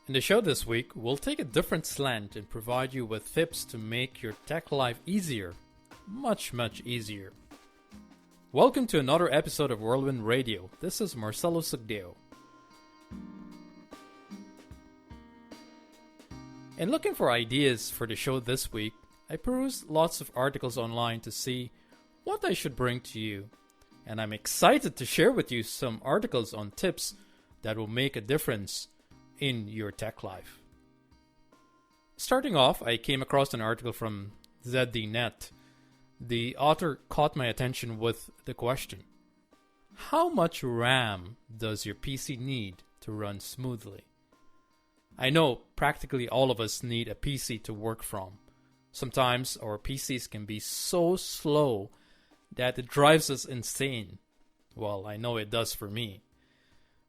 In the show this week, we'll take a different slant and provide you with tips to make your tech life easier. Much easier. Welcome to another episode of Whirlwind Radio. This is Marcello Sukhdeo. In looking for ideas for the show this week, I perused lots of articles online to see what I should bring to you. And I'm excited to share with you some articles on tips that will make a difference in your tech life. Starting off, I came across an article from ZDNet. The author caught my attention with the question, how much RAM does your PC need to run smoothly? I know practically all of us need a PC to work from. Sometimes our PCs can be so slow that it drives us insane. Well, I know it does for me.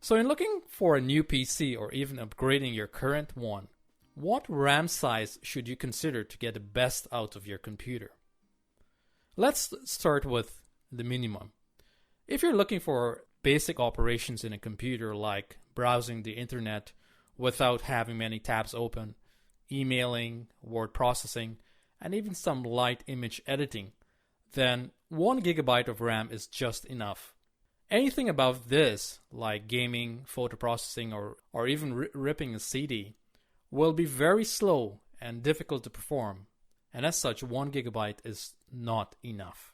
So in looking for a new PC or even upgrading your current one, what RAM size should you consider to get the best out of your computer? Let's start with the minimum. If you're looking for basic operations in a computer like browsing the internet without having many tabs open, emailing, word processing, and even some light image editing, then 1 GB of RAM is just enough. Anything above this, like gaming, photo processing, or even ripping a CD, will be very slow and difficult to perform, and as such 1 GB is not enough.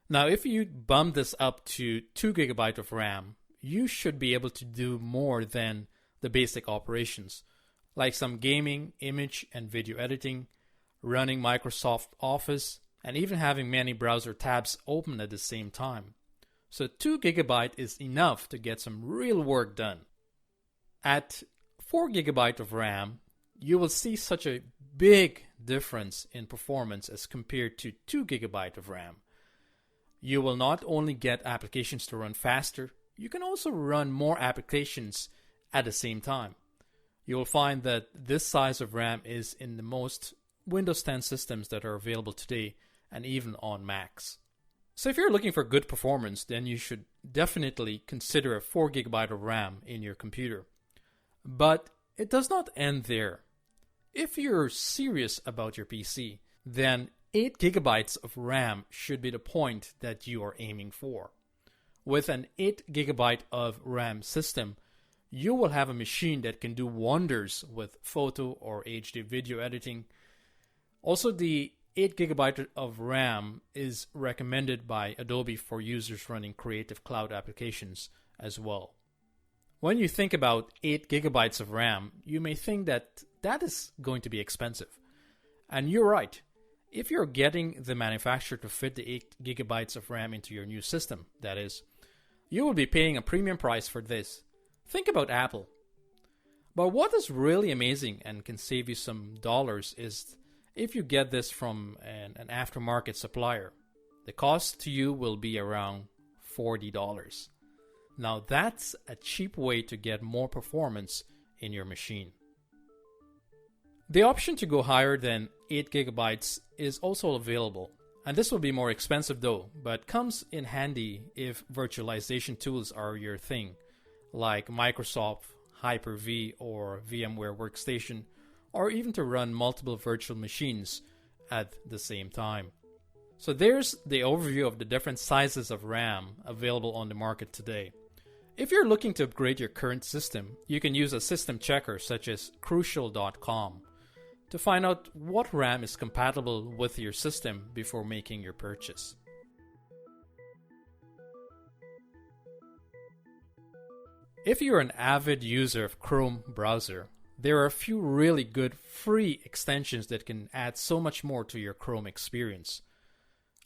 Now if you bump this up to 2 GB of RAM, you should be able to do more than the basic operations, like some gaming, image and video editing, running Microsoft Office, and even having many browser tabs open at the same time. So 2 GB is enough to get some real work done. At 4 GB of RAM, you will see such a big difference in performance as compared to 2 GB of RAM. You will not only get applications to run faster, you can also run more applications at the same time. You will find that this size of RAM is in the most Windows 10 systems that are available today and even on Macs. So if you're looking for good performance, then you should definitely consider a 4 GB of RAM in your computer. But it does not end there. If you're serious about your PC, then 8 GB of RAM should be the point that you are aiming for. With an 8 GB of RAM system, you will have a machine that can do wonders with photo or HD video editing. Also, the 8 GB of RAM is recommended by Adobe for users running Creative Cloud applications as well. When you think about 8 GB of RAM, you may think that is going to be expensive. And you're right. If you're getting the manufacturer to fit the 8 GB of RAM into your new system, that is, you will be paying a premium price for this. Think about Apple. But what is really amazing and can save you some dollars is if you get this from an aftermarket supplier. The cost to you will be around $40. Now that's a cheap way to get more performance in your machine. The option to go higher than 8 GB is also available. And this will be more expensive though, but comes in handy if virtualization tools are your thing, like Microsoft Hyper-V or VMware Workstation, or even to run multiple virtual machines at the same time. So there's the overview of the different sizes of RAM available on the market today. If you're looking to upgrade your current system, you can use a system checker such as Crucial.com to find out what RAM is compatible with your system before making your purchase. If you're an avid user of Chrome browser, there are a few really good free extensions that can add so much more to your Chrome experience.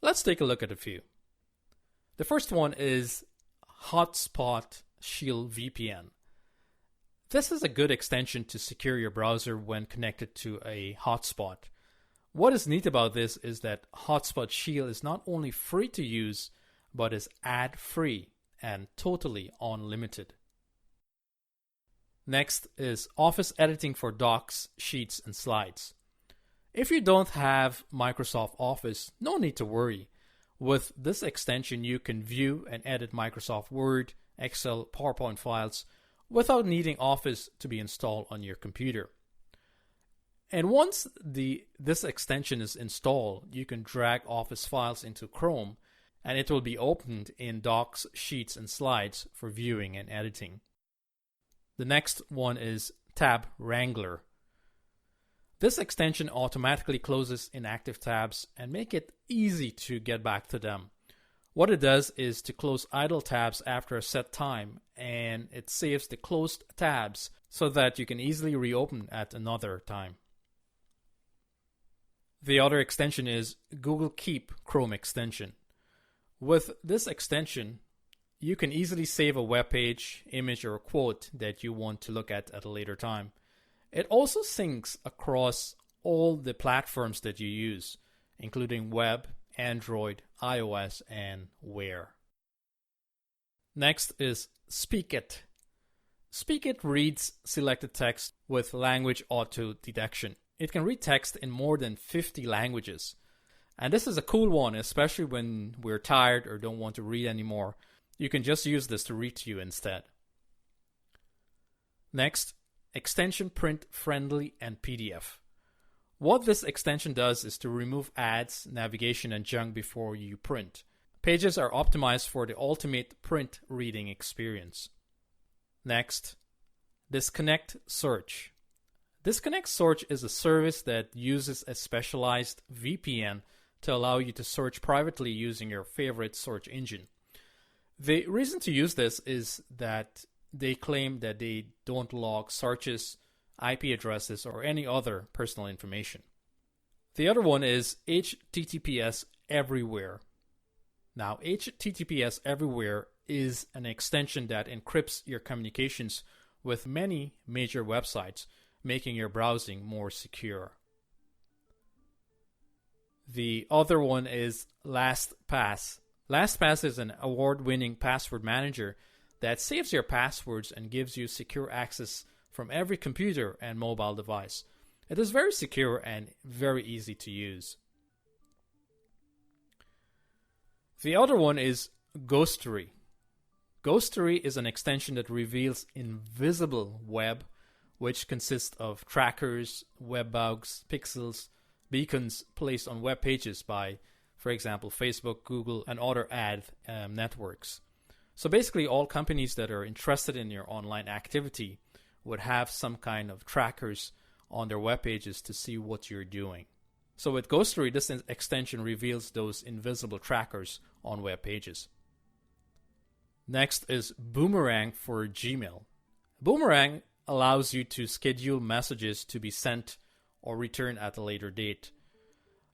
Let's take a look at a few. The first one is Hotspot Shield VPN. This is a good extension to secure your browser when connected to a hotspot. What is neat about this is that Hotspot Shield is not only free to use, but is ad-free and totally unlimited. Next is Office Editing for Docs, Sheets, and Slides. If you don't have Microsoft Office, no need to worry. With this extension, you can view and edit Microsoft Word, Excel, PowerPoint files, without needing Office to be installed on your computer. And once this extension is installed, you can drag Office files into Chrome and it will be opened in Docs, Sheets, and Slides for viewing and editing. The next one is Tab Wrangler. This extension automatically closes inactive tabs and make it easy to get back to them. What it does is to close idle tabs after a set time, and it saves the closed tabs so that you can easily reopen at another time. The other extension is Google Keep Chrome extension. With this extension, you can easily save a web page, image, or quote that you want to look at a later time. It also syncs across all the platforms that you use, including web, Android, iOS, and Wear. Next is Speakit. Speakit reads selected text with language auto detection. It can read text in more than 50 languages. And this is a cool one, especially when we're tired or don't want to read anymore. You can just use this to read to you instead. Next, Extension Print Friendly and PDF. What this extension does is to remove ads, navigation, and junk before you print. Pages are optimized for the ultimate print reading experience. Next, Disconnect Search. Disconnect Search is a service that uses a specialized VPN to allow you to search privately using your favorite search engine. The reason to use this is that they claim that they don't log searches, IP addresses, or any other personal information. The other one is HTTPS Everywhere. Now, HTTPS Everywhere is an extension that encrypts your communications with many major websites, making your browsing more secure. The other one is LastPass. LastPass is an award-winning password manager that saves your passwords and gives you secure access from every computer and mobile device. It is very secure and very easy to use. The other one is Ghostery. Ghostery is an extension that reveals invisible web, which consists of trackers, web bugs, pixels, beacons placed on web pages by, for example, Facebook, Google, and other ad networks. So basically, all companies that are interested in your online activity would have some kind of trackers on their web pages to see what you're doing. So with Ghostery, this extension reveals those invisible trackers on web pages. Next is Boomerang for Gmail. Boomerang allows you to schedule messages to be sent or returned at a later date.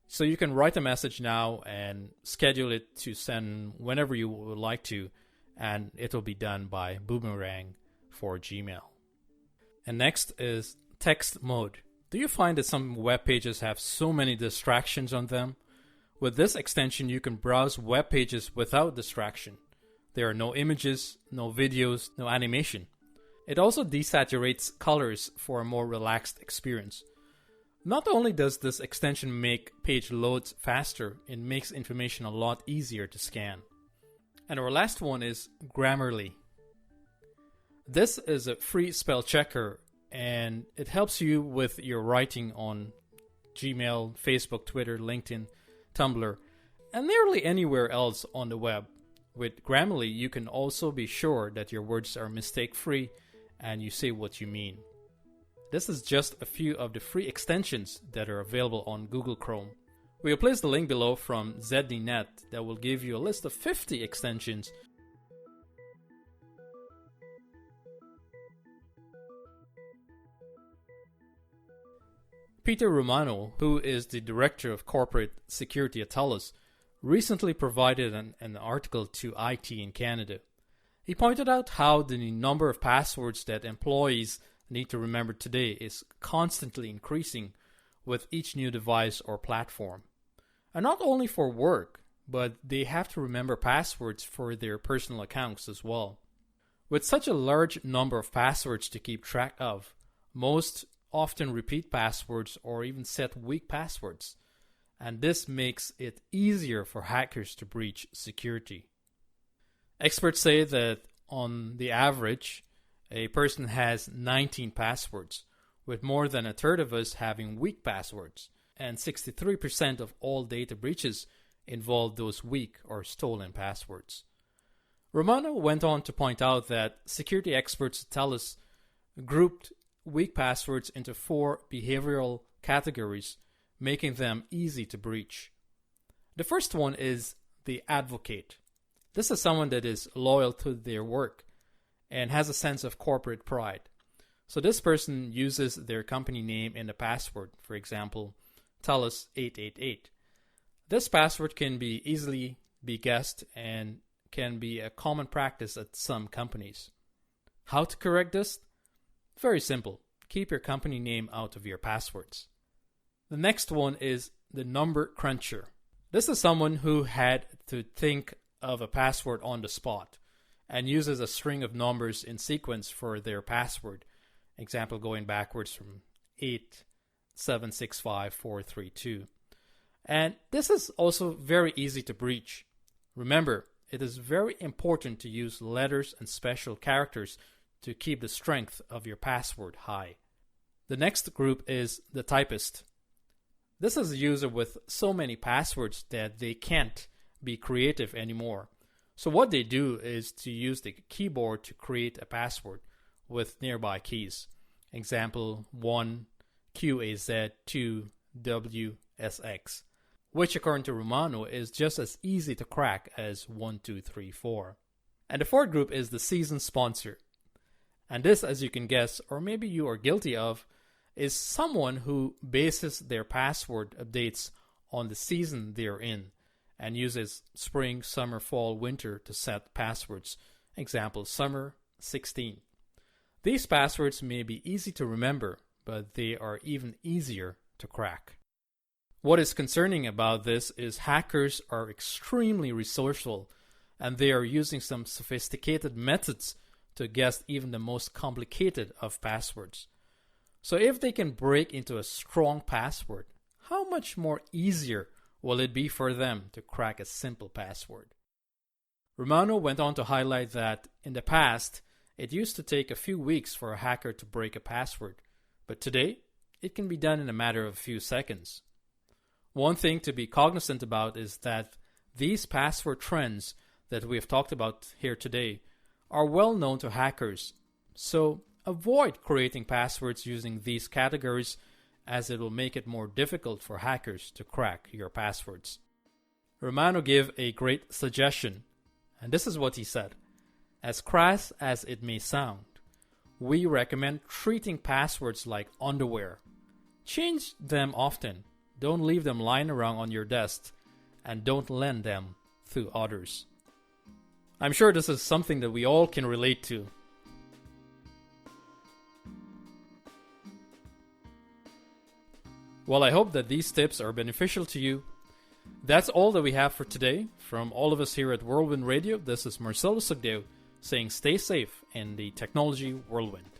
So you can write a message now and schedule it to send whenever you would like to, and it will be done by Boomerang for Gmail. And next is Text Mode. Do you find that some web pages have so many distractions on them? With this extension, you can browse web pages without distraction. There are no images, no videos, no animation. It also desaturates colors for a more relaxed experience. Not only does this extension make page loads faster, it makes information a lot easier to scan. And our last one is Grammarly. This is a free spell checker, and it helps you with your writing on Gmail, Facebook, Twitter, LinkedIn, Tumblr, and nearly anywhere else on the web. With Grammarly, you can also be sure that your words are mistake-free and you say what you mean. This is just a few of the free extensions that are available on Google Chrome. We will place the link below from ZDNet that will give you a list of 50 extensions. Peter Romano, who is the Director of Corporate Security at TELUS, recently provided an article to IT in Canada. He pointed out how the number of passwords that employees need to remember today is constantly increasing with each new device or platform. And not only for work, but they have to remember passwords for their personal accounts as well. With such a large number of passwords to keep track of, most often repeat passwords or even set weak passwords. And this makes it easier for hackers to breach security. Experts say that on the average, a person has 19 passwords, with more than a third of us having weak passwords, and 63% of all data breaches involve those weak or stolen passwords. Romano went on to point out that security experts tell us grouped weak passwords into 4 behavioral categories, making them easy to breach. The first one is the advocate. This is someone that is loyal to their work and has a sense of corporate pride. So this person uses their company name in the password, for example, TELUS 888. This password can be easily be guessed and can be a common practice at some companies. How to correct this? Very simple. Keep your company name out of your passwords. The next one is the number cruncher. This is someone who had to think of a password on the spot and uses a string of numbers in sequence for their password. Example, going backwards from 8765432. And this is also very easy to breach. Remember, it is very important to use letters and special characters to keep the strength of your password high. The next group is the typist. This is a user with so many passwords that they can't be creative anymore. So what they do is to use the keyboard to create a password with nearby keys. Example 1 QAZ 2 WSX, which according to Romano is just as easy to crack as 1 2 3 4. And the fourth group is the season sponsor. And this, as you can guess, or maybe you are guilty of, is someone who bases their password updates on the season they're in and uses spring, summer, fall, winter to set passwords. Example, summer 16. These passwords may be easy to remember, but they are even easier to crack. What is concerning about this is hackers are extremely resourceful and they are using some sophisticated methods to guess even the most complicated of passwords. So if they can break into a strong password, how much more easier will it be for them to crack a simple password? Romano went on to highlight that in the past, it used to take a few weeks for a hacker to break a password, but today, it can be done in a matter of a few seconds. One thing to be cognizant about is that these password trends that we have talked about here today are well known to hackers, so avoid creating passwords using these categories as it will make it more difficult for hackers to crack your passwords. Romano gave a great suggestion, and this is what he said. As crass as it may sound, we recommend treating passwords like underwear. Change them often. Don't leave them lying around on your desk, and don't lend them to others. I'm sure this is something that we all can relate to. Well, I hope that these tips are beneficial to you. That's all that we have for today. From all of us here at Whirlwind Radio, this is Marcello Sukhdeo saying stay safe in the technology whirlwind.